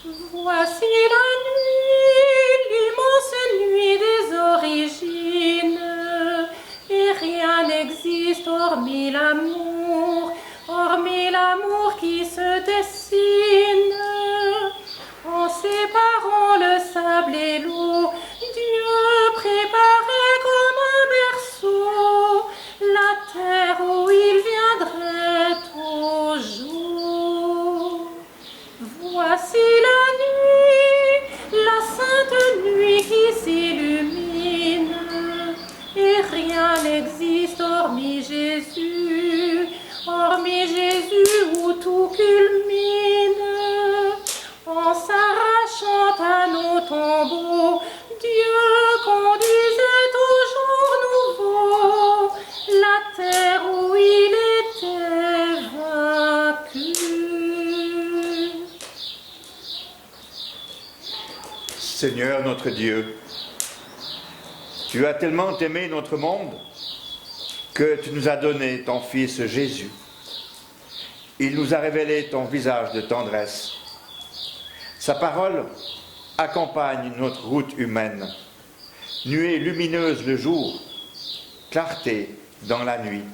Voici la nuit, l'immense nuit des origines, et rien n'existe hormis l'amour qui se dessine. En séparant le sable et l'eau, Dieu préparait comme un berceau la terre où il viendrait au jour. Voici la nuit, la sainte nuit qui s'illumine, et rien n'existe hormis Jésus où tout culmine. En s'arrachant à nos tombeaux, Dieu conduisait au jour nouveau la terre où il était vaincu. Seigneur notre Dieu, tu as tellement aimé notre monde que tu nous as donné ton Fils Jésus. Il nous a révélé ton visage de tendresse. Sa parole accompagne notre route humaine. Nuée lumineuse le jour, clarté dans la nuit.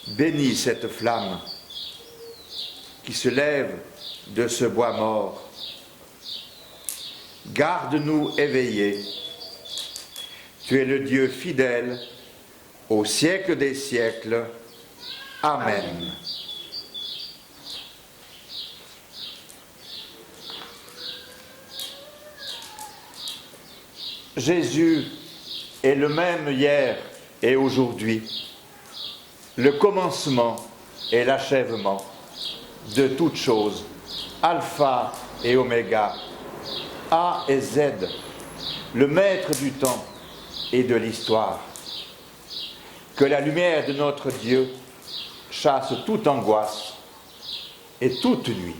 Bénis cette flamme qui se lève de ce bois mort. Garde-nous éveillés. Tu es le Dieu fidèle au siècle des siècles. Amen. Jésus est le même hier et aujourd'hui, le commencement et l'achèvement de toutes choses, alpha et oméga, A et Z, le maître du temps et de l'histoire. Que la lumière de notre Dieu chasse toute angoisse et toute nuit.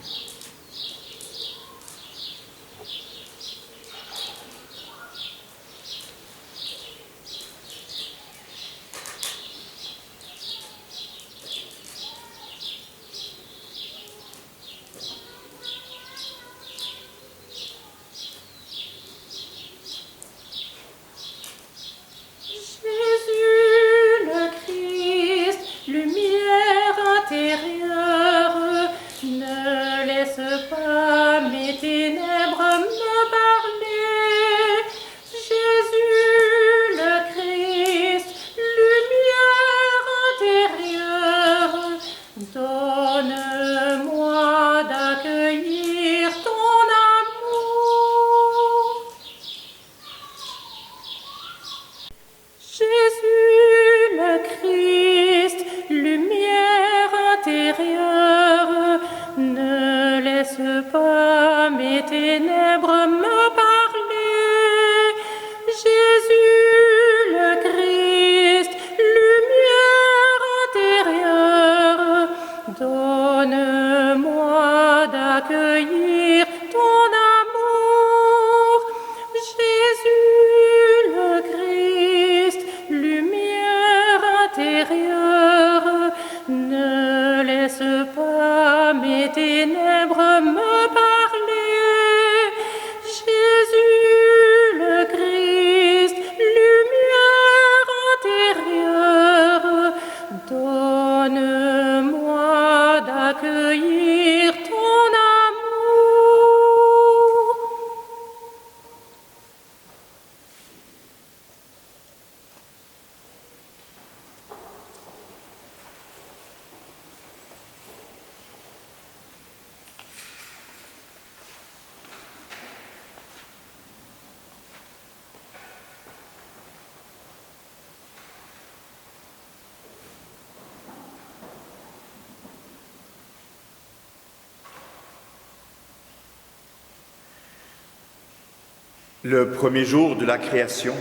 Le premier jour de la création,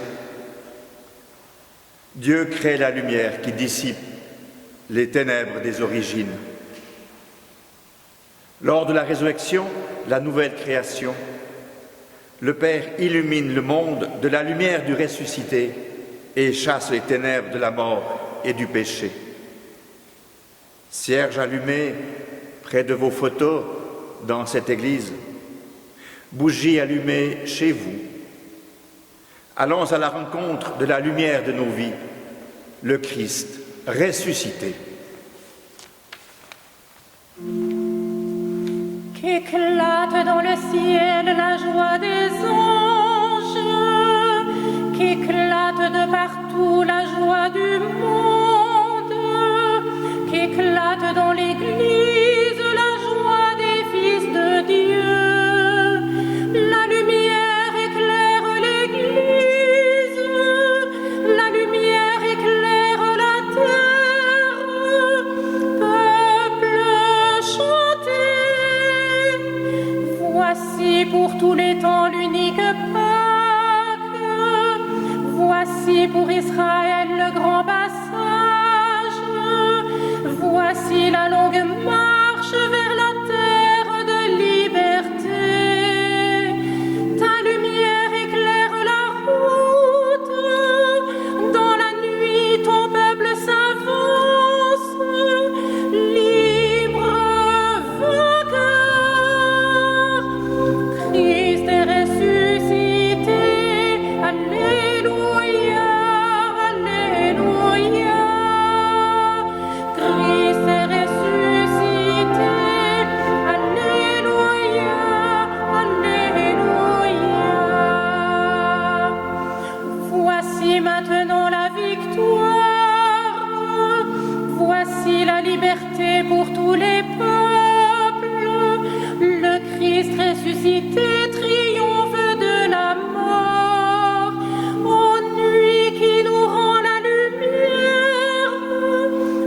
Dieu crée la lumière qui dissipe les ténèbres des origines. Lors de la résurrection, la nouvelle création, le Père illumine le monde de la lumière du ressuscité et chasse les ténèbres de la mort et du péché. Cierges allumés près de vos photos, dans cette église, bougies allumées chez vous. Allons à la rencontre de la lumière de nos vies, le Christ ressuscité. Qu'éclate dans le ciel la joie des anges, qu'éclate de partout la joie du monde, qu'éclate dans l'Église la joie des fils de Dieu. La lumière éclaire l'Église, la lumière éclaire la terre. Peuple, chantez, voici pour tous les temps l'unique Pâques, voici pour Israël le grand passage, voici la longue marche vers la terre de liberté. Ta lumière éclaire la route, dans la nuit ton peuple s'avance, libre, vainqueur. Christ est ressuscité, Alléluia, Alléluia. Christ est ressuscité, Alléluia, Alléluia. Voici maintenant la victoire, voici la liberté pour tous les peuples. Le Christ ressuscité triomphe de la mort. Ô nuit qui nous rend la lumière,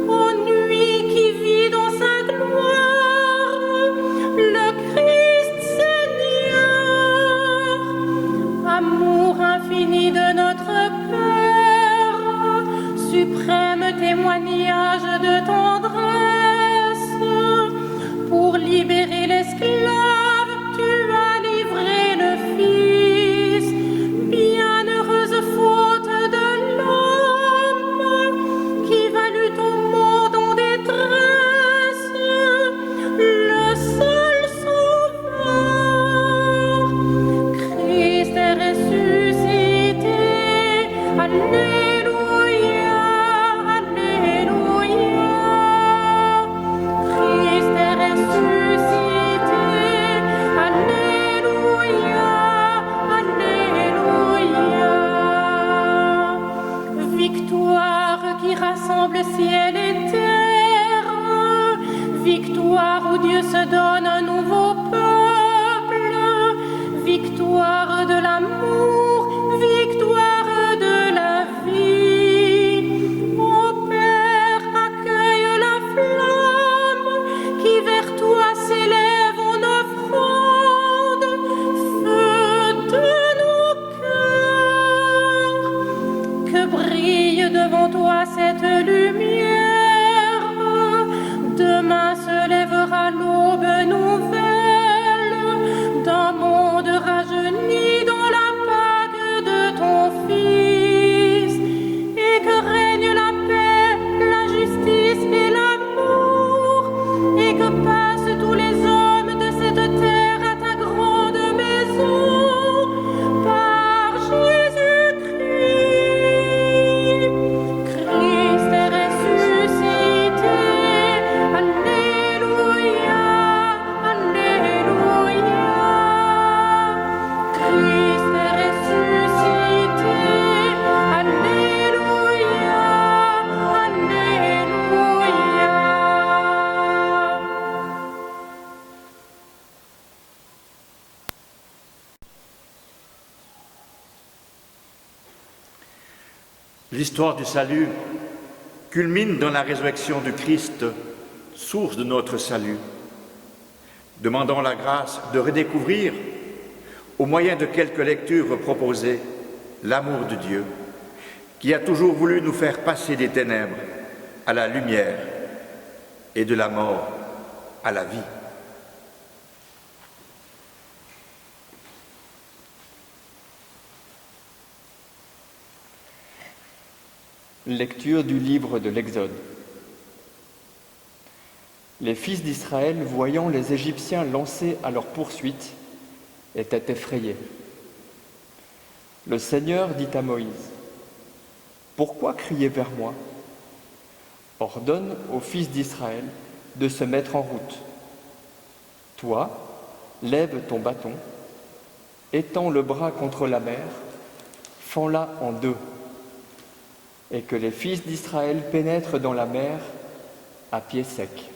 ô nuit qui vit dans sa gloire, le Christ Seigneur. Amour infini de notre Père, suprême témoignage de tendresse. Pour libérer l'esclave, tu as livré le Fils. Bienheureuse faute de l'homme qui valut ton monde en détresse, le seul sauveur. Christ est ressuscité, Alléluia, Alléluia. Christ est ressuscité, Alléluia, Alléluia. Victoire qui rassemble ciel et terre, victoire où Dieu se donne un nouveau peuple, victoire de l'amour, victoire de la vie. Ô Père, accueille la flamme qui vers toi s'élève en offrande, feu de nos cœurs. Que brille devant toi cette lumière. Demain se lèvera l'aube nouvelle d'un monde rajeuni dans la Pâque de ton Fils, et que règne la paix, la justice et l'amour, et que passent tous les hommes de cette terre à ta grande maison par Jésus-Christ. Christ est ressuscité, Alléluia, Alléluia. Christ est ressuscité, Alléluia, Alléluia. L'histoire du salut culmine dans la résurrection du Christ, source de notre salut. Demandons la grâce de redécouvrir, au moyen de quelques lectures proposées, l'amour de Dieu, qui a toujours voulu nous faire passer des ténèbres à la lumière et de la mort à la vie. Lecture du livre de l'Exode. Les fils d'Israël, voyant les Égyptiens lancés à leur poursuite, étaient effrayés. Le Seigneur dit à Moïse, « Pourquoi crier vers moi ? Ordonne aux fils d'Israël de se mettre en route. Toi, lève ton bâton, étends le bras contre la mer, fends-la en deux, et que les fils d'Israël pénètrent dans la mer à pied sec.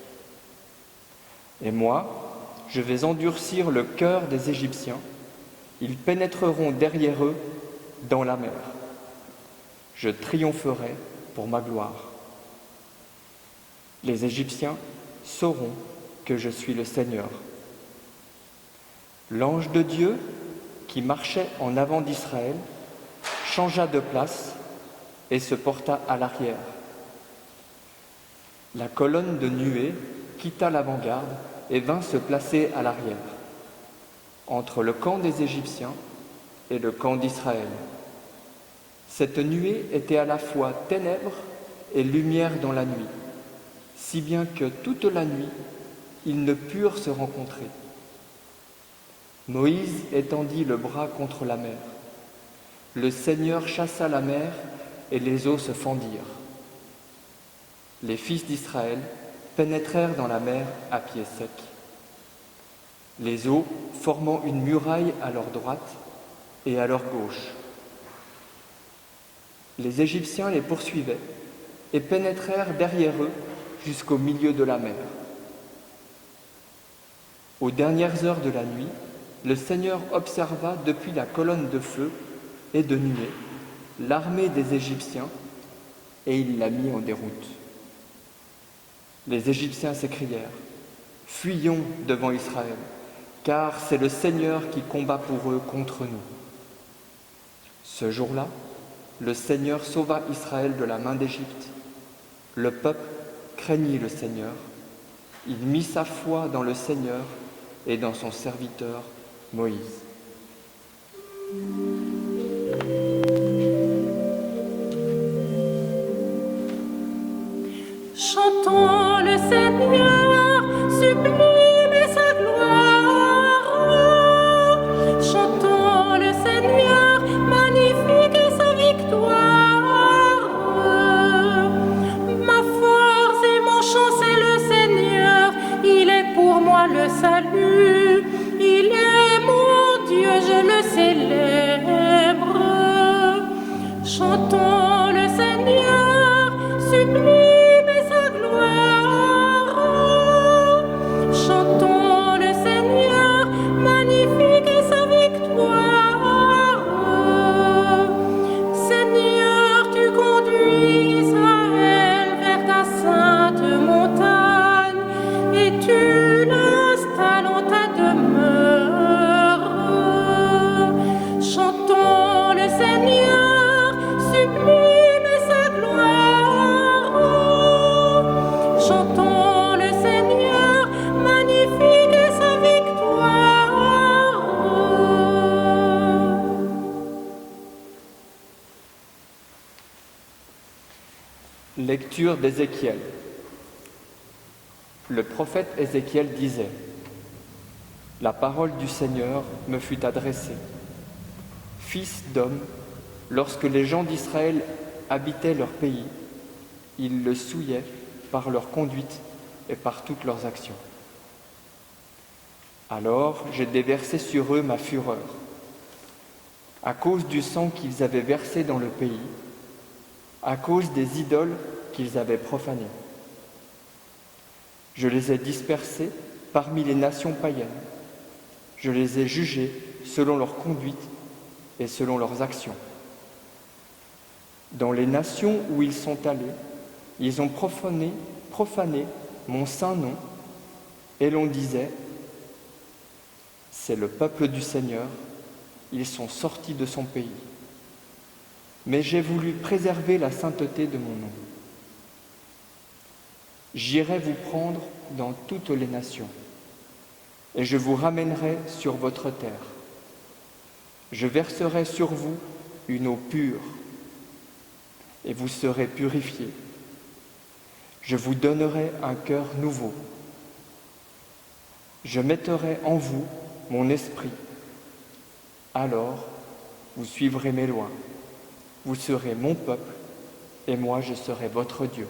Et moi, je vais endurcir le cœur des Égyptiens, ils pénétreront derrière eux dans la mer. Je triompherai pour ma gloire. Les Égyptiens sauront que je suis le Seigneur. » L'ange de Dieu, qui marchait en avant d'Israël, changea de place et se porta à l'arrière. La colonne de nuée quitta l'avant-garde et vint se placer à l'arrière, entre le camp des Égyptiens et le camp d'Israël. Cette nuée était à la fois ténèbres et lumière dans la nuit, si bien que toute la nuit, ils ne purent se rencontrer. Moïse étendit le bras contre la mer. Le Seigneur chassa la mer et les eaux se fendirent. Les fils d'Israël pénétrèrent dans la mer à pied sec. Les eaux formant une muraille à leur droite et à leur gauche. Les Égyptiens les poursuivaient et pénétrèrent derrière eux jusqu'au milieu de la mer. Aux dernières heures de la nuit, le Seigneur observa depuis la colonne de feu et de nuée l'armée des Égyptiens et il la mit en déroute. Les Égyptiens s'écrièrent « Fuyons devant Israël, car c'est le Seigneur qui combat pour eux contre nous. » Ce jour-là, le Seigneur sauva Israël de la main d'Égypte. Le peuple craignit le Seigneur. Il mit sa foi dans le Seigneur et dans son serviteur Moïse. Chantons le Seigneur, sublime est sa gloire. Chantons le Seigneur, magnifique est sa victoire. Ma force et mon chant, c'est le Seigneur. Il est pour moi le salut. Il est mon Dieu, je le célèbre. Chantons le Seigneur, sublime est sa gloire. Chantons le Seigneur, magnifique est sa victoire. Seigneur, tu conduis Israël vers ta sainte montagne et tu l'installes en ta demeure. Chantons le Seigneur, sublime est sa gloire. Chantons le Seigneur, magnifique est sa victoire. Lecture d'Ézéchiel. Le prophète Ézéchiel disait « La parole du Seigneur me fut adressée. Fils d'homme, lorsque les gens d'Israël habitaient leur pays, ils le souillaient par leur conduite et par toutes leurs actions. Alors j'ai déversé sur eux ma fureur, à cause du sang qu'ils avaient versé dans le pays, à cause des idoles qu'ils avaient profanées. Je les ai dispersés parmi les nations païennes. Je les ai jugés selon leur conduite et selon leurs actions. Dans les nations où ils sont allés, ils ont profané mon saint nom, et l'on disait « C'est le peuple du Seigneur, ils sont sortis de son pays. » Mais j'ai voulu préserver la sainteté de mon nom. J'irai vous prendre dans toutes les nations, et je vous ramènerai sur votre terre. Je verserai sur vous une eau pure, et vous serez purifiés. Je vous donnerai un cœur nouveau, Je mettrai en vous mon esprit. Alors, vous suivrez mes lois. Vous serez mon peuple, et moi je serai votre Dieu.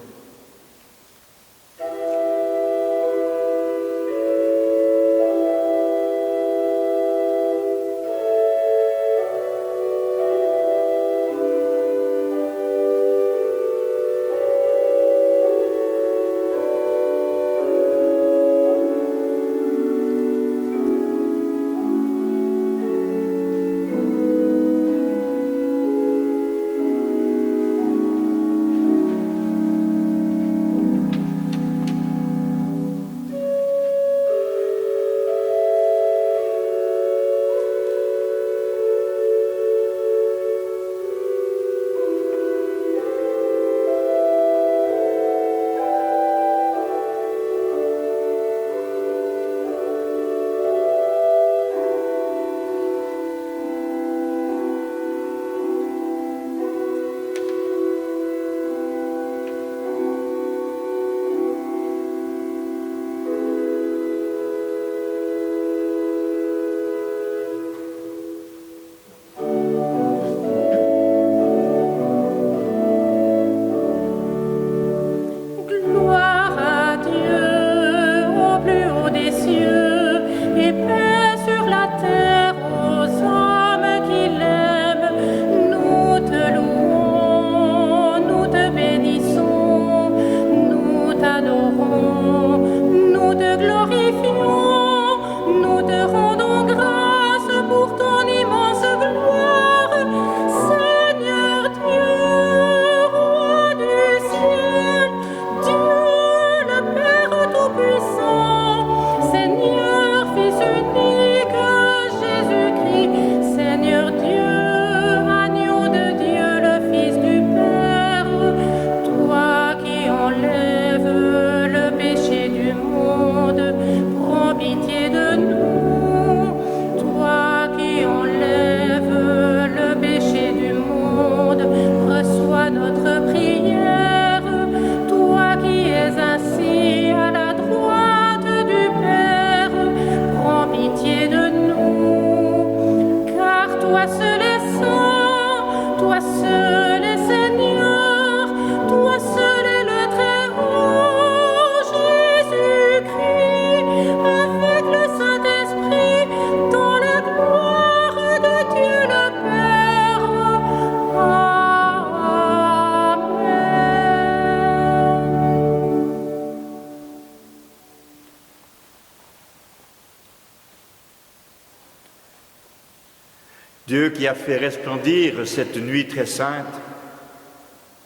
Dieu qui a fait resplendir cette nuit très sainte,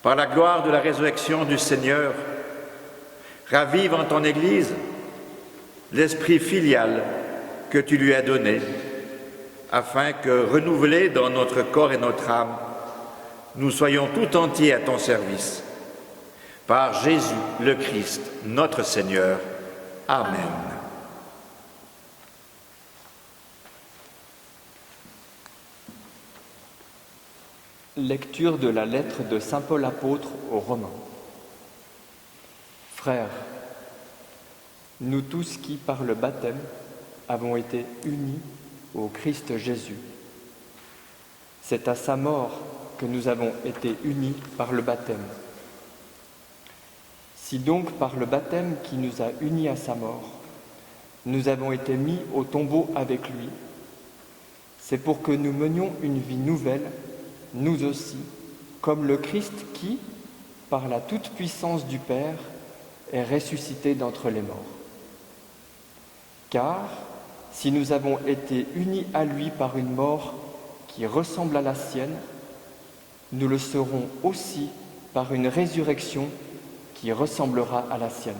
par la gloire de la résurrection du Seigneur, ravive en ton Église l'esprit filial que tu lui as donné, afin que, renouvelés dans notre corps et notre âme, nous soyons tout entiers à ton service. Par Jésus le Christ, notre Seigneur. Amen. Lecture de la lettre de saint Paul apôtre aux Romains. Frères, nous tous qui, par le baptême, avons été unis au Christ Jésus, c'est à sa mort que nous avons été unis par le baptême. Si donc par le baptême qui nous a unis à sa mort, nous avons été mis au tombeau avec lui, c'est pour que nous menions une vie nouvelle, nous aussi, comme le Christ qui, par la toute-puissance du Père, est ressuscité d'entre les morts. Car, si nous avons été unis à lui par une mort qui ressemble à la sienne, nous le serons aussi par une résurrection qui ressemblera à la sienne.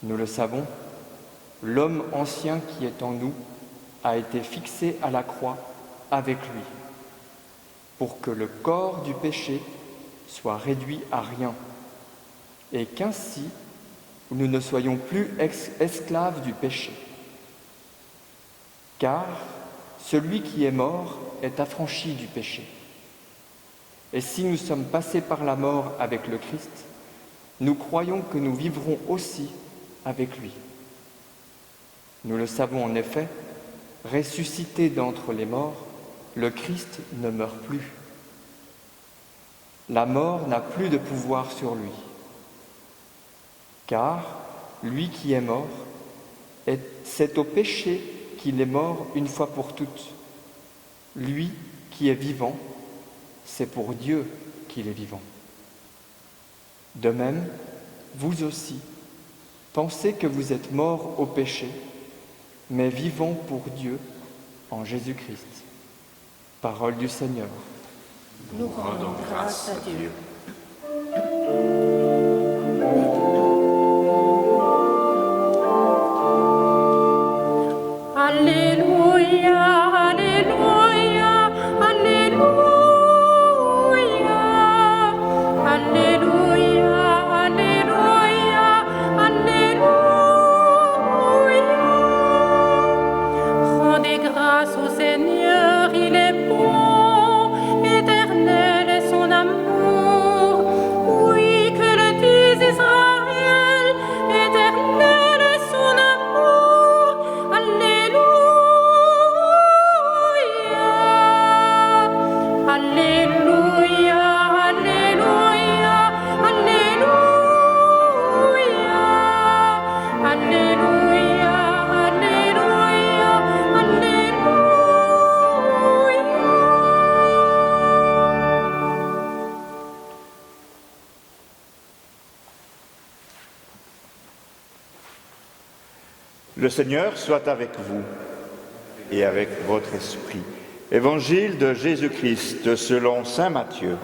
Nous le savons, l'homme ancien qui est en nous a été fixé à la croix avec lui, pour que le corps du péché soit réduit à rien, et qu'ainsi nous ne soyons plus esclaves du péché. Car celui qui est mort est affranchi du péché. Et si nous sommes passés par la mort avec le Christ, nous croyons que nous vivrons aussi avec lui. Nous le savons en effet, ressuscité d'entre les morts, le Christ ne meurt plus. La mort n'a plus de pouvoir sur lui. Car lui qui est mort, c'est au péché qu'il est mort une fois pour toutes. Lui qui est vivant, c'est pour Dieu qu'il est vivant. De même, vous aussi, pensez que vous êtes morts au péché, mais vivants pour Dieu en Jésus-Christ. Parole du Seigneur. Nous rendons grâce à Dieu. Alléluia, Alléluia, Alléluia, Alléluia, Alléluia, Alléluia. Rendez grâce au Seigneur, il est bon, éternel est son amour. Oui, que le dise Israël, éternel est son amour. Alléluia, Alléluia, Alléluia, Alléluia, Alléluia, Alléluia, Alléluia. Le Seigneur soit avec vous et avec votre esprit. Évangile de Jésus-Christ selon saint Matthieu.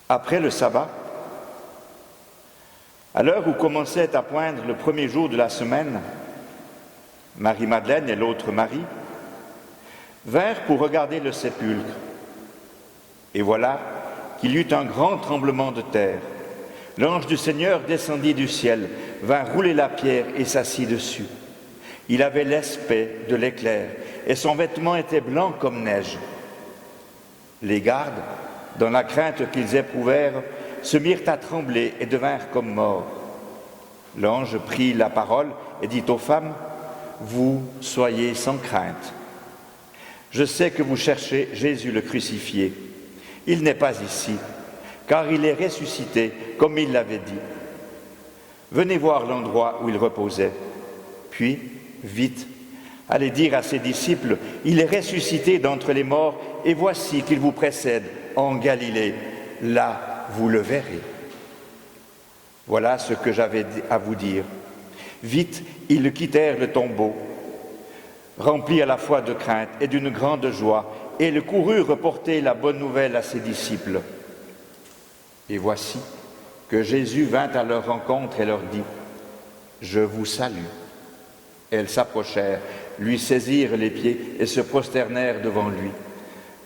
Après le sabbat, à l'heure où commençait à poindre le premier jour de la semaine, Marie-Madeleine et l'autre Marie vinrent pour regarder le sépulcre. Et voilà qu'il y eut un grand tremblement de terre. L'ange du Seigneur descendit du ciel, vint rouler la pierre et s'assit dessus. Il avait l'aspect de l'éclair, et son vêtement était blanc comme neige. Les gardes, dans la crainte qu'ils éprouvèrent, se mirent à trembler et devinrent comme morts. L'ange prit la parole et dit aux femmes, « Vous soyez sans crainte. Je sais que vous cherchez Jésus le crucifié. Il n'est pas ici, car il est ressuscité, comme il l'avait dit. Venez voir l'endroit où il reposait. Puis, vite, allez dire à ses disciples, il est ressuscité d'entre les morts, et voici qu'il vous précède en Galilée. Là, vous le verrez. » Voilà ce que j'avais à vous dire. Vite, ils quittèrent le tombeau, remplis à la fois de crainte et d'une grande joie, et ils coururent reporter la bonne nouvelle à ses disciples. Et voici que Jésus vint à leur rencontre et leur dit, « Je vous salue. » Elles s'approchèrent, lui saisirent les pieds et se prosternèrent devant lui.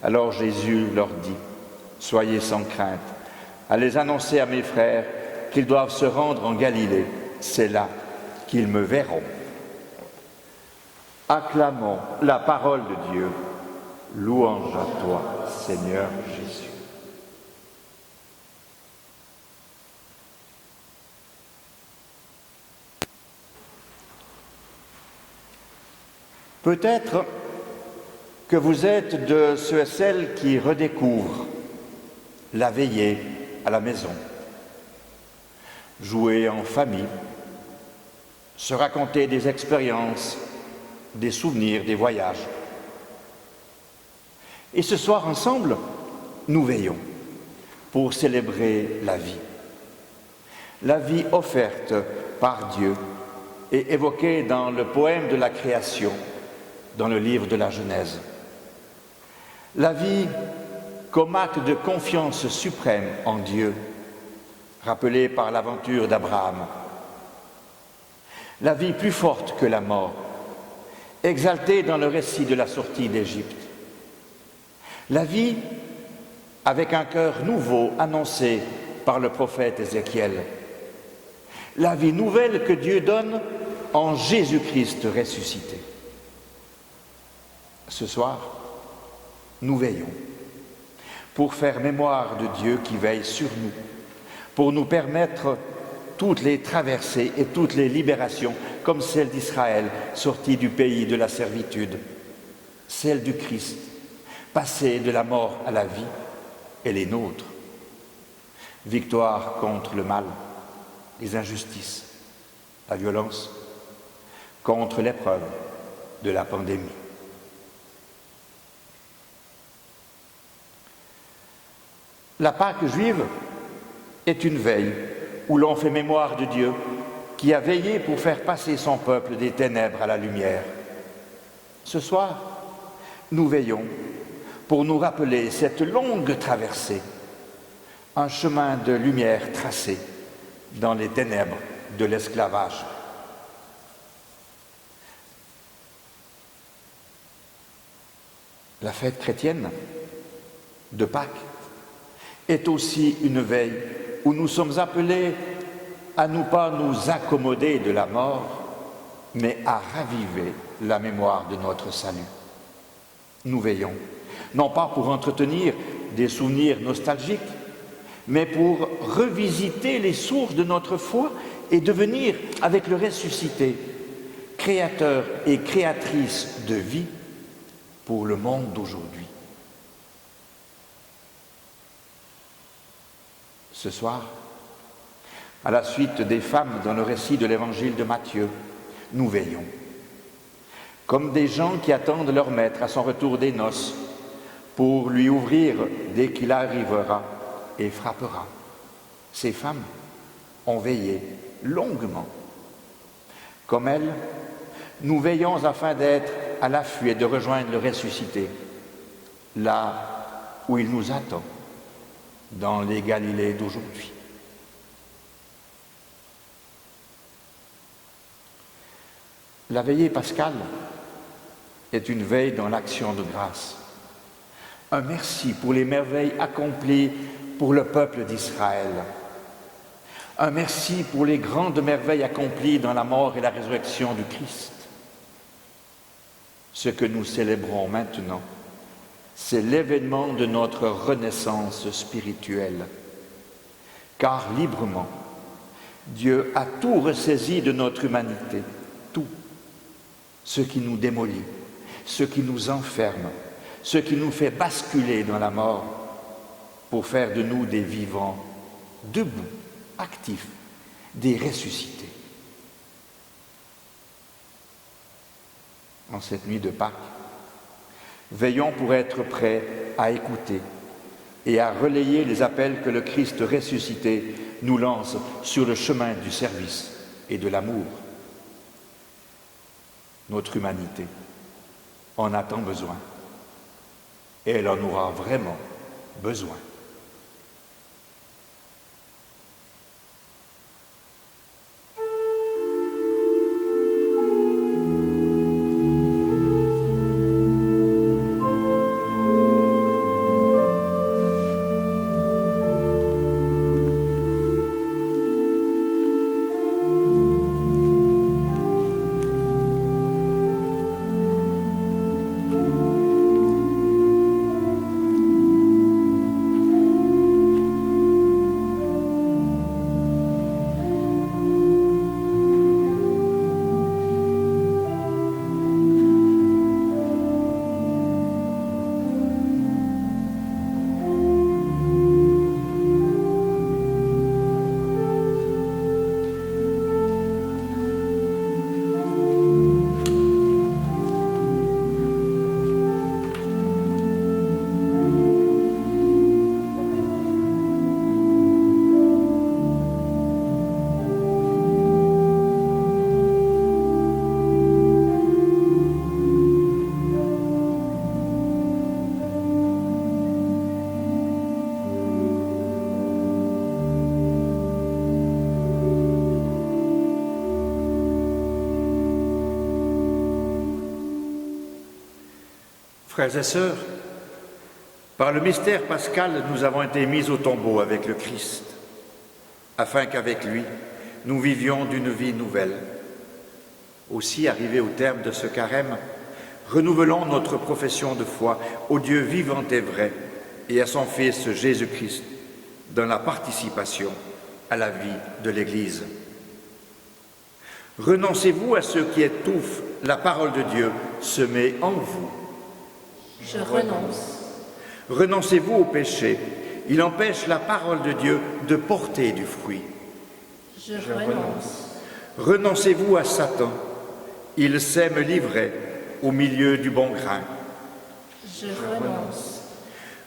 Alors Jésus leur dit, « Soyez sans crainte. Allez annoncer à mes frères qu'ils doivent se rendre en Galilée. C'est là qu'ils me verront. » Acclamons la parole de Dieu. Louange à toi, Seigneur Jésus. Peut-être que vous êtes de ceux et celles qui redécouvrent la veillée à la maison, jouer en famille, se raconter des expériences, des souvenirs, des voyages. Et ce soir, ensemble, nous veillons pour célébrer la vie offerte par Dieu et évoquée dans le poème de la création, dans le livre de la Genèse. La vie comme acte de confiance suprême en Dieu, rappelée par l'aventure d'Abraham. La vie plus forte que la mort, exaltée dans le récit de la sortie d'Égypte. La vie avec un cœur nouveau annoncé par le prophète Ézéchiel. La vie nouvelle que Dieu donne en Jésus-Christ ressuscité. Ce soir, nous veillons pour faire mémoire de Dieu qui veille sur nous, pour nous permettre toutes les traversées et toutes les libérations, comme celle d'Israël, sorti du pays de la servitude, celle du Christ, passé de la mort à la vie, et les nôtres. Victoire contre le mal, les injustices, la violence, contre l'épreuve de la pandémie. La Pâque juive est une veille où l'on fait mémoire de Dieu qui a veillé pour faire passer son peuple des ténèbres à la lumière. Ce soir, nous veillons pour nous rappeler cette longue traversée, un chemin de lumière tracé dans les ténèbres de l'esclavage. La fête chrétienne de Pâques est aussi une veille où nous sommes appelés à ne pas nous accommoder de la mort, mais à raviver la mémoire de notre salut. Nous veillons, non pas pour entretenir des souvenirs nostalgiques, mais pour revisiter les sources de notre foi et devenir, avec le ressuscité, créateur et créatrice de vie pour le monde d'aujourd'hui. Ce soir, à la suite des femmes dans le récit de l'évangile de Matthieu, nous veillons, comme des gens qui attendent leur maître à son retour des noces, pour lui ouvrir dès qu'il arrivera et frappera. Ces femmes ont veillé longuement. Comme elles, nous veillons afin d'être à l'affût et de rejoindre le ressuscité, là où il nous attend, dans les Galilées d'aujourd'hui. La veillée pascale est une veille dans l'action de grâce. Un merci pour les merveilles accomplies pour le peuple d'Israël. Un merci pour les grandes merveilles accomplies dans la mort et la résurrection du Christ. Ce que nous célébrons maintenant, c'est l'événement de notre renaissance spirituelle. Car librement, Dieu a tout ressaisi de notre humanité, tout. Ce qui nous démolit, ce qui nous enferme, ce qui nous fait basculer dans la mort, pour faire de nous des vivants, debout, actifs, des ressuscités. En cette nuit de Pâques, veillons pour être prêts à écouter et à relayer les appels que le Christ ressuscité nous lance sur le chemin du service et de l'amour. Notre humanité en a tant besoin et elle en aura vraiment besoin. Frères et sœurs, par le mystère pascal, nous avons été mis au tombeau avec le Christ, afin qu'avec lui, nous vivions d'une vie nouvelle. Aussi, arrivés au terme de ce carême, renouvelons notre profession de foi au Dieu vivant et vrai et à son Fils Jésus-Christ, dans la participation à la vie de l'Église. Renoncez-vous à ce qui étouffe la parole de Dieu semée en vous. Je renonce. Renoncez-vous au péché. Il empêche la parole de Dieu de porter du fruit. Je renonce. Renoncez-vous à Satan. Il sème l'ivraie au milieu du bon grain. Je renonce.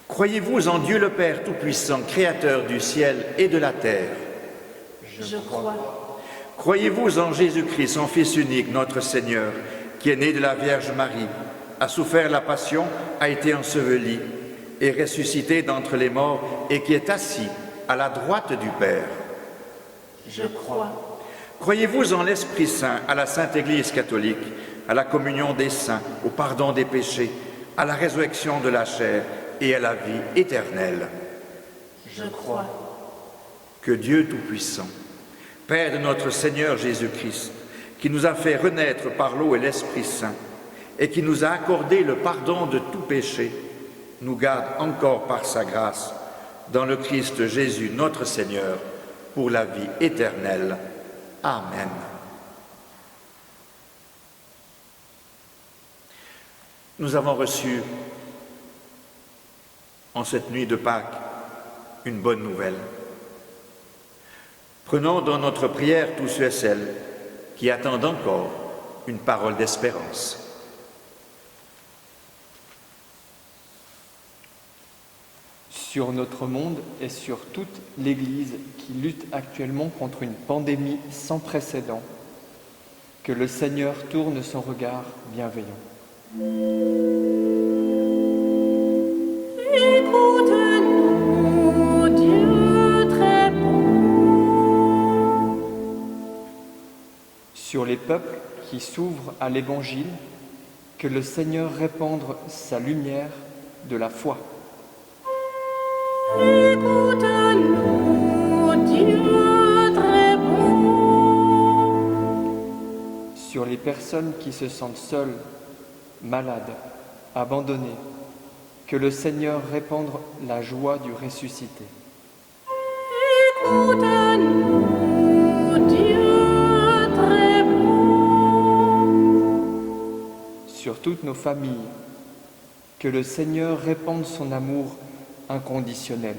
Croyez-vous en Dieu le Père Tout-Puissant, Créateur du ciel et de la terre? Je crois. Croyez-vous en Jésus-Christ, son Fils unique, notre Seigneur, qui est né de la Vierge Marie, a souffert la passion, a été enseveli, est ressuscité d'entre les morts et qui est assis à la droite du Père? Je crois. Croyez-vous en l'Esprit Saint, à la Sainte Église catholique, à la communion des saints, au pardon des péchés, à la résurrection de la chair et à la vie éternelle? Je crois. Que Dieu Tout-Puissant, Père de notre Seigneur Jésus-Christ, qui nous a fait renaître par l'eau et l'Esprit Saint, et qui nous a accordé le pardon de tout péché, nous garde encore par sa grâce dans le Christ Jésus notre Seigneur, pour la vie éternelle. Amen. Nous avons reçu en cette nuit de Pâques une bonne nouvelle. Prenons dans notre prière tous ceux et celles qui attendent encore une parole d'espérance. Sur notre monde et sur toute l'Église qui lutte actuellement contre une pandémie sans précédent, que le Seigneur tourne son regard bienveillant. Écoute-nous, Dieu très bon. Sur les peuples qui s'ouvrent à l'Évangile, que le Seigneur répande sa lumière de la foi. Écoute-nous, Dieu très bon. Sur les personnes qui se sentent seules, malades, abandonnées, que le Seigneur répande la joie du ressuscité. Écoute-nous, Dieu très bon. Sur toutes nos familles, que le Seigneur répande son amour inconditionnel.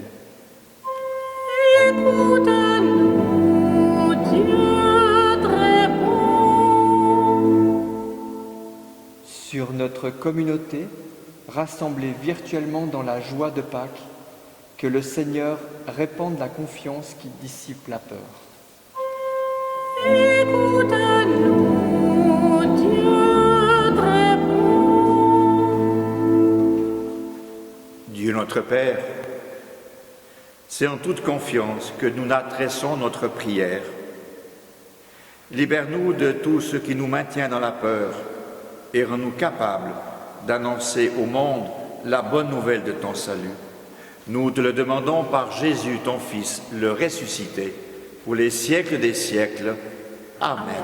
Écoute-nous, Dieu très bon. Sur notre communauté, rassemblée virtuellement dans la joie de Pâques, que le Seigneur répande la confiance qui dissipe la peur. Écoute-nous, Dieu très bon. Dieu notre Père, c'est en toute confiance que nous adressons notre prière. Libère-nous de tout ce qui nous maintient dans la peur et rends-nous capables d'annoncer au monde la bonne nouvelle de ton salut. Nous te le demandons par Jésus, ton Fils, le ressuscité, pour les siècles des siècles. Amen.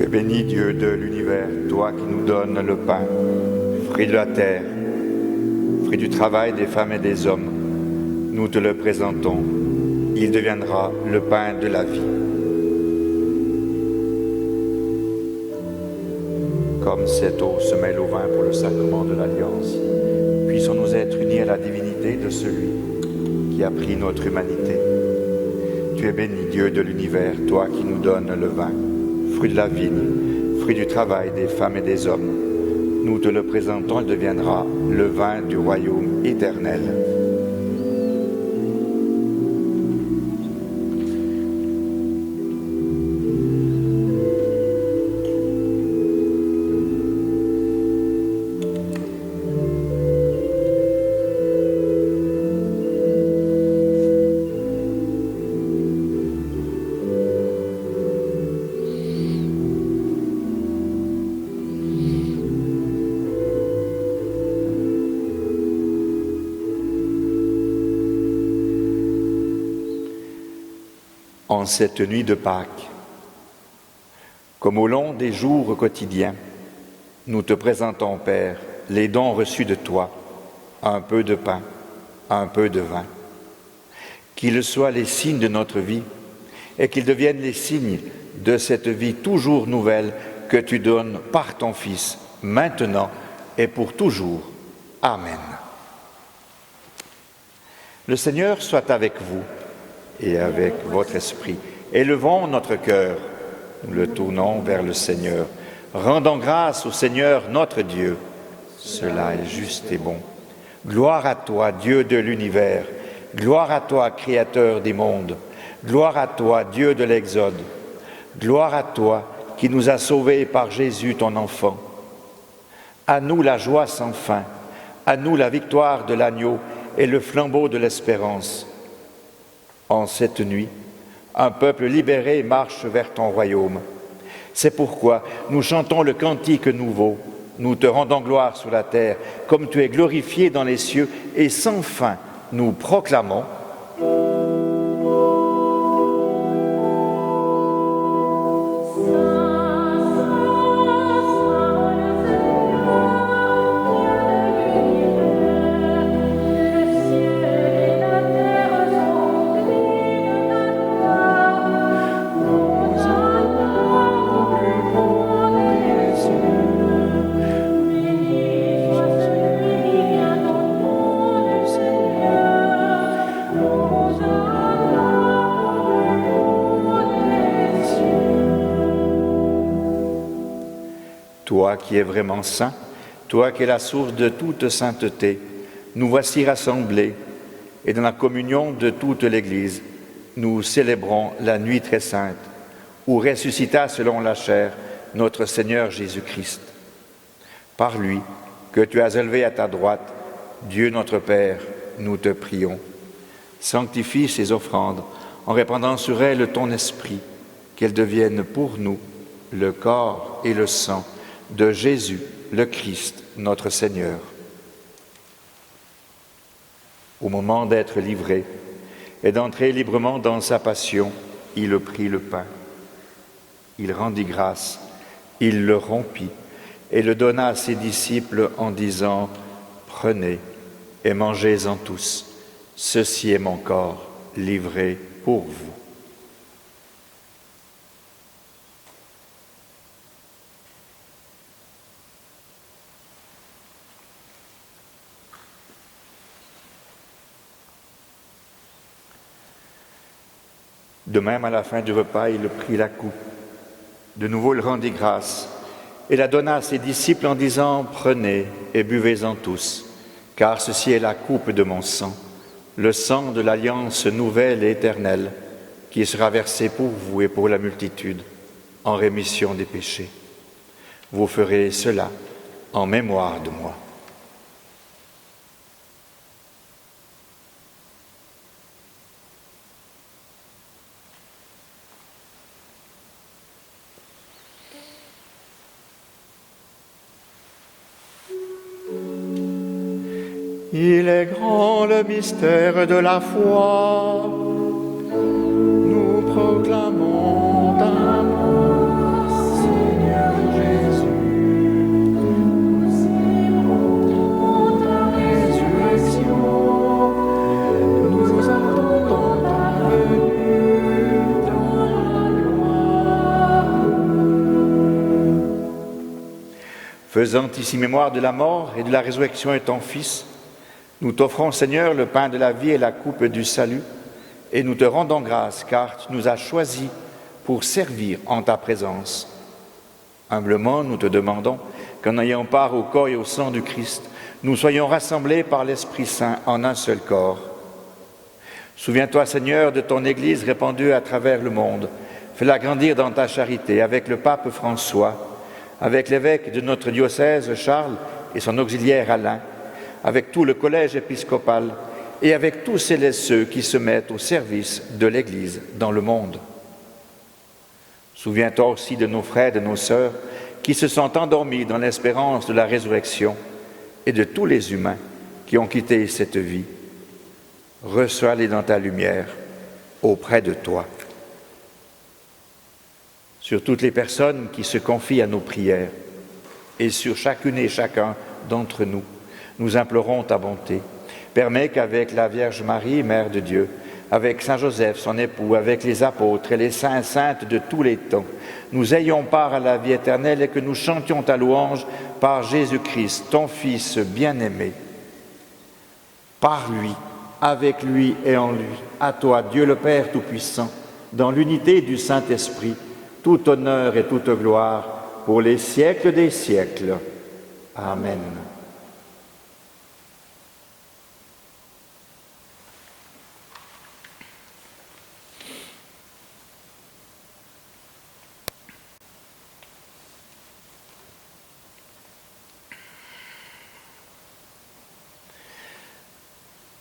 Bénis Dieu de l'univers, toi qui nous donnes le pain, fruit de la terre, fruit du travail des femmes et des hommes. Nous te le présentons. Il deviendra le pain de la vie. Comme cette eau se mêle au vin pour le sacrement de l'Alliance, puissons-nous être unis à la divinité de celui qui a pris notre humanité. Tu es béni, Dieu de l'univers, toi qui nous donnes le vin, fruit de la vigne, fruit du travail des femmes et des hommes. nous te le présentons, il deviendra le vin du royaume éternel. En cette nuit de Pâques, comme au long des jours quotidiens, nous te présentons, Père, les dons reçus de toi, un peu de pain, un peu de vin. Qu'ils soient les signes de notre vie et qu'ils deviennent les signes de cette vie toujours nouvelle que tu donnes par ton Fils, maintenant et pour toujours. Amen. Le Seigneur soit avec vous et avec votre esprit. Élevons notre cœur, nous le tournons vers le Seigneur. Rendons grâce au Seigneur notre Dieu. Cela est juste et bon. Gloire à toi, Dieu de l'univers. Gloire à toi, Créateur des mondes. Gloire à toi, Dieu de l'Exode. Gloire à toi qui nous as sauvés par Jésus, ton enfant. À nous la joie sans fin. À nous la victoire de l'agneau et le flambeau de l'espérance. En cette nuit, un peuple libéré marche vers ton royaume. C'est pourquoi nous chantons le cantique nouveau. Nous te rendons gloire sur la terre, comme tu es glorifié dans les cieux, et sans fin, nous proclamons. Toi qui es vraiment saint, toi qui es la source de toute sainteté, nous voici rassemblés et dans la communion de toute l'Église, nous célébrons la nuit très sainte où ressuscita selon la chair notre Seigneur Jésus-Christ. Par lui, que tu as élevé à ta droite, Dieu notre Père, nous te prions. Sanctifie ces offrandes en répandant sur elles ton esprit, qu'elles deviennent pour nous le corps et le sang de Jésus, le Christ, notre Seigneur. Au moment d'être livré et d'entrer librement dans sa passion, il prit le pain. Il rendit grâce, il le rompit et le donna à ses disciples en disant « Prenez et mangez-en tous, ceci est mon corps livré pour vous. » De même, à la fin du repas, il prit la coupe. De nouveau, il rendit grâce et la donna à ses disciples en disant « Prenez et buvez-en tous, car ceci est la coupe de mon sang, le sang de l'alliance nouvelle et éternelle, qui sera versé pour vous et pour la multitude, en rémission des péchés. Vous ferez cela en mémoire de moi. » Il est grand le mystère de la foi. Nous proclamons ta mort, Seigneur Jésus. Nous célébrons ta résurrection. Nous attendons ta venue dans la gloire. Faisant ici mémoire de la mort et de la résurrection de ton Fils, nous t'offrons, Seigneur, le pain de la vie et la coupe du salut, et nous te rendons grâce, car tu nous as choisis pour servir en ta présence. Humblement, nous te demandons qu'en ayant part au corps et au sang du Christ, nous soyons rassemblés par l'Esprit Saint en un seul corps. Souviens-toi, Seigneur, de ton Église répandue à travers le monde. Fais-la grandir dans ta charité avec le pape François, avec l'évêque de notre diocèse Charles et son auxiliaire Alain, avec tout le collège épiscopal et avec tous celles et ceux qui se mettent au service de l'Église dans le monde. Souviens-toi aussi de nos frères et de nos sœurs qui se sont endormis dans l'espérance de la résurrection et de tous les humains qui ont quitté cette vie. Reçois-les dans ta lumière, auprès de toi. Sur toutes les personnes qui se confient à nos prières et sur chacune et chacun d'entre nous, nous implorons ta bonté. Permets qu'avec la Vierge Marie, Mère de Dieu, avec Saint Joseph, son époux, avec les apôtres et les saints et saintes de tous les temps, nous ayons part à la vie éternelle et que nous chantions ta louange par Jésus-Christ, ton Fils bien-aimé. Par lui, avec lui et en lui, à toi, Dieu le Père Tout-Puissant, dans l'unité du Saint-Esprit, tout honneur et toute gloire pour les siècles des siècles. Amen.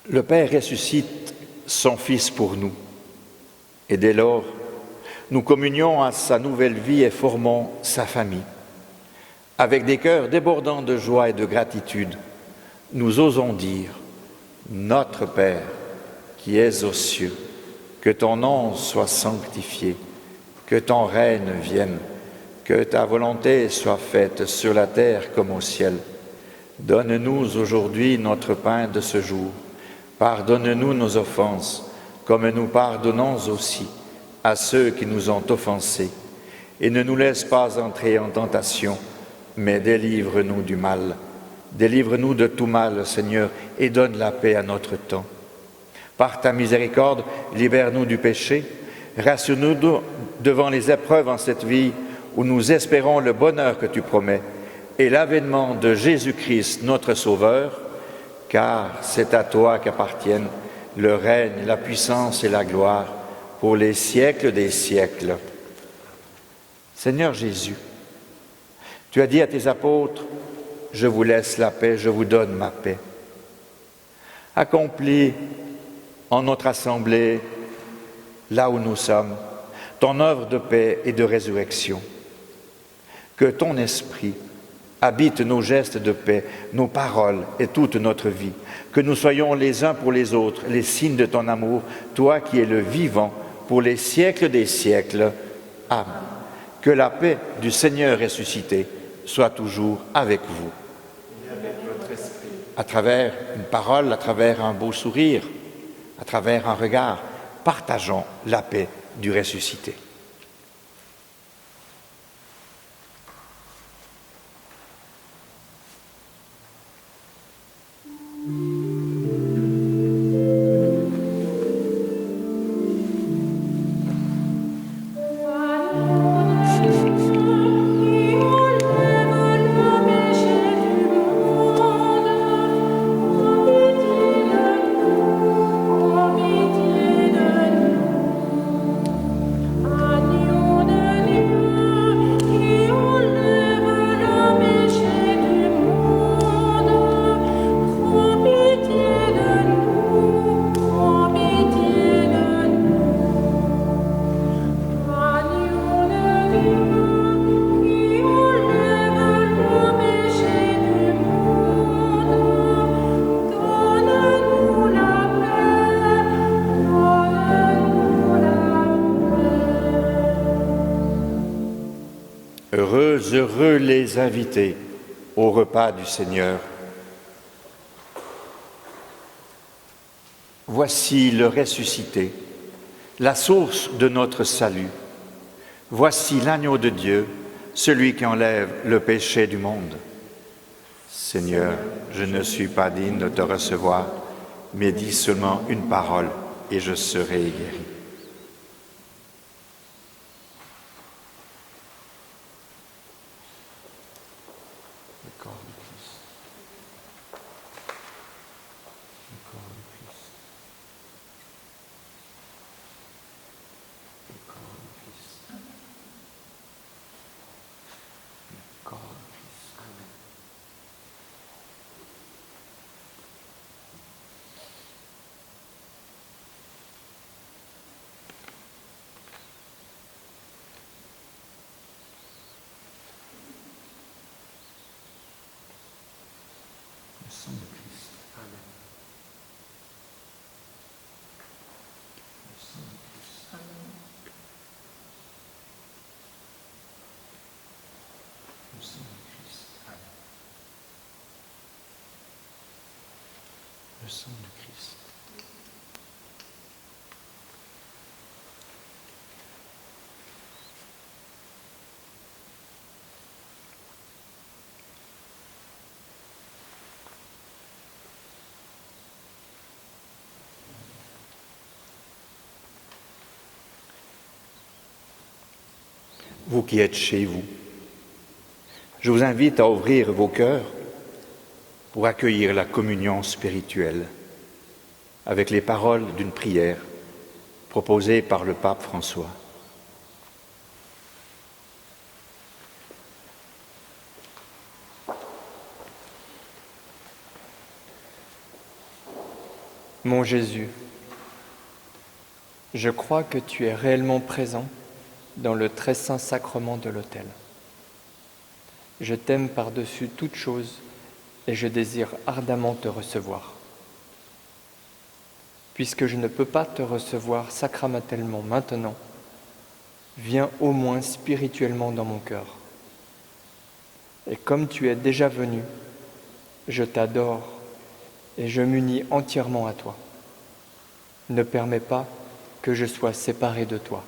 Le Père ressuscite son Fils pour nous, et dès lors, nous communions à sa nouvelle vie et formons sa famille. Avec des cœurs débordants de joie et de gratitude, nous osons dire « Notre Père, qui es aux cieux, que ton nom soit sanctifié, que ton règne vienne, que ta volonté soit faite sur la terre comme au ciel. Donne-nous aujourd'hui notre pain de ce jour. Pardonne-nous nos offenses, comme nous pardonnons aussi à ceux qui nous ont offensés. Et ne nous laisse pas entrer en tentation, mais délivre-nous du mal. Délivre-nous de tout mal, Seigneur, et donne la paix à notre temps. Par ta miséricorde, libère-nous du péché, rassure-nous devant les épreuves en cette vie où nous espérons le bonheur que tu promets et l'avènement de Jésus-Christ, notre Sauveur, car c'est à toi qu'appartiennent le règne, la puissance et la gloire pour les siècles des siècles. Seigneur Jésus, tu as dit à tes apôtres, « Je vous laisse la paix, je vous donne ma paix. » Accomplis en notre assemblée, là où nous sommes, ton œuvre de paix et de résurrection. Que ton esprit habite nos gestes de paix, nos paroles et toute notre vie. Que nous soyons les uns pour les autres les signes de ton amour, toi qui es le vivant pour les siècles des siècles. Amen. Que la paix du Seigneur ressuscité soit toujours avec vous. Et avec votre esprit. À travers une parole, à travers un beau sourire, à travers un regard, partageons la paix du ressuscité. Heureux les invités au repas du Seigneur. Voici le ressuscité, la source de notre salut. Voici l'agneau de Dieu, celui qui enlève le péché du monde. Seigneur, je ne suis pas digne de te recevoir, mais dis seulement une parole et je serai guéri. corps du Christ. Le corps du Christ. Le corps du Christ. Le corps du Christ. Amen. Le sang du Christ. Amen. Le sang du Christ. Amen. Le sang du Christ. Amen. Le sang du Christ. Vous qui êtes chez vous, je vous invite à ouvrir vos cœurs pour accueillir la communion spirituelle avec les paroles d'une prière proposée par le pape François. Mon Jésus, je crois que tu es réellement présent dans le très saint sacrement de l'autel. Je t'aime par-dessus toute chose et je désire ardemment te recevoir. Puisque je ne peux pas te recevoir sacramentellement maintenant, viens au moins spirituellement dans mon cœur. Et comme tu es déjà venu, je t'adore et je m'unis entièrement à toi. Ne permets pas que je sois séparé de toi.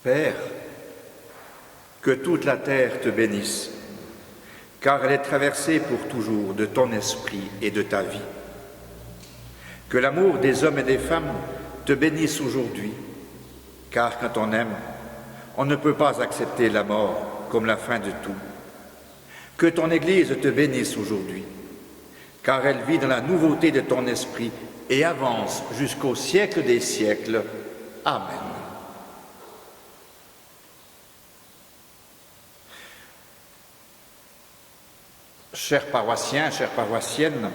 Père, que toute la terre te bénisse, car elle est traversée pour toujours de ton esprit et de ta vie. Que l'amour des hommes et des femmes te bénisse aujourd'hui, car quand on aime, on ne peut pas accepter la mort comme la fin de tout. Que ton Église te bénisse aujourd'hui, car elle vit dans la nouveauté de ton esprit et avance jusqu'au siècle des siècles. Amen. Chers paroissiens, chères paroissiennes,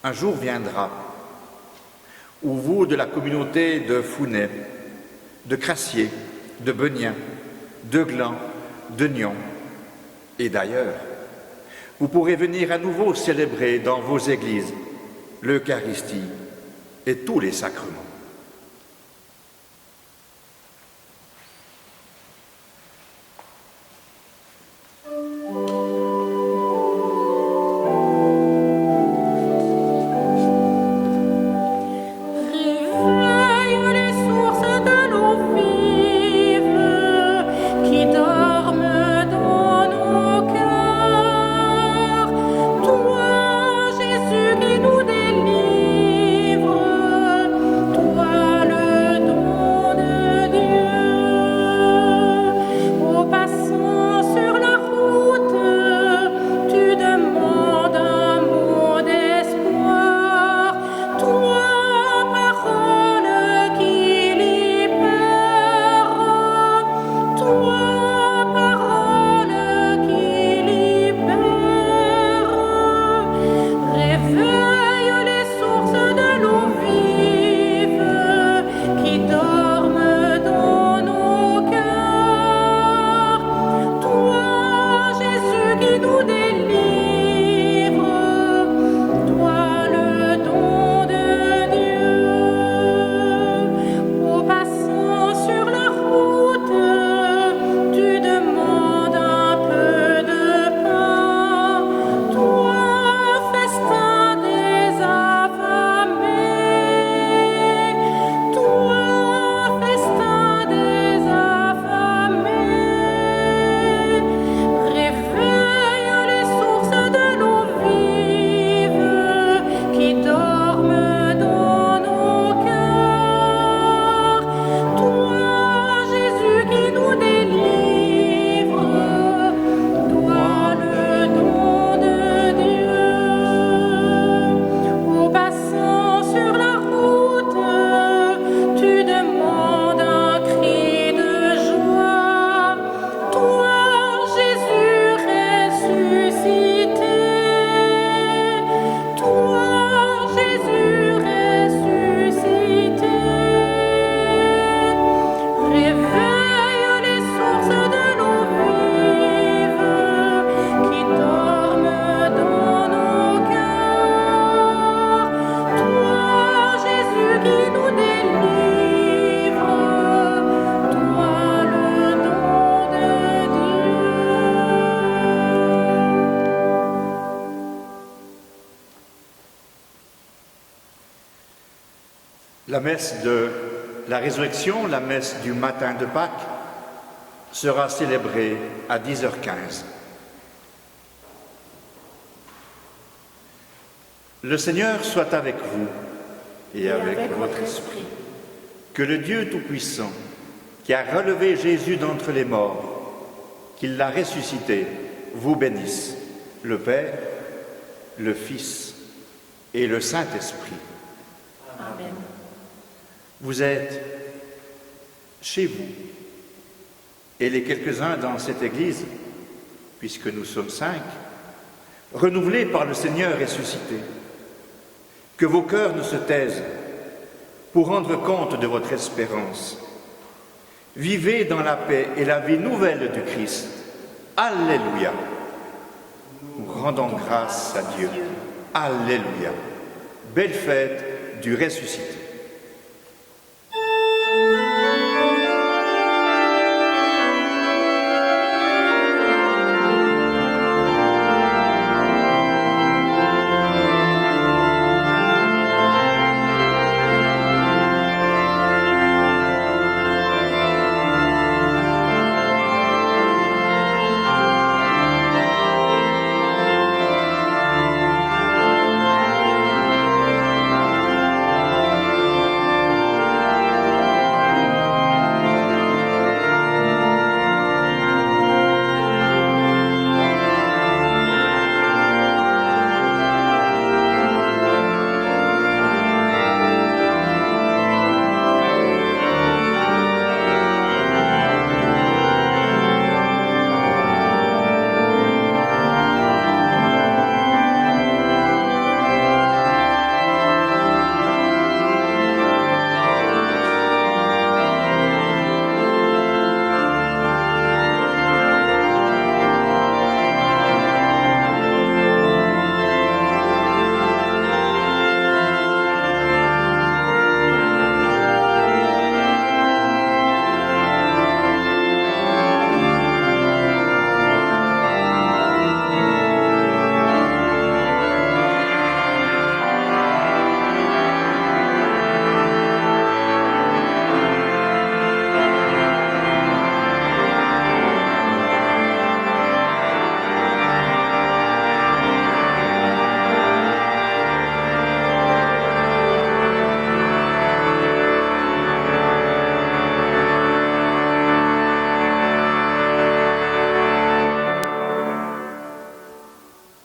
un jour viendra où vous, de la communauté de Founet, de Crassier, de Benien, de Gland, de Nyon et d'ailleurs, vous pourrez venir à nouveau célébrer dans vos églises l'Eucharistie et tous les sacrements. La messe de la résurrection, la messe du matin de Pâques, sera célébrée à 10h15. Le Seigneur soit avec vous et avec votre esprit. Que le Dieu Tout-Puissant, qui a relevé Jésus d'entre les morts, qu'il l'a ressuscité, vous bénisse, le Père, le Fils et le Saint-Esprit. Amen. Vous êtes chez vous, et les quelques-uns dans cette Église, puisque nous sommes 5, renouvelés par le Seigneur ressuscité. Que vos cœurs ne se taisent pour rendre compte de votre espérance. Vivez dans la paix et la vie nouvelle du Christ. Alléluia. Nous rendons grâce à Dieu. Alléluia. Belle fête du ressuscité.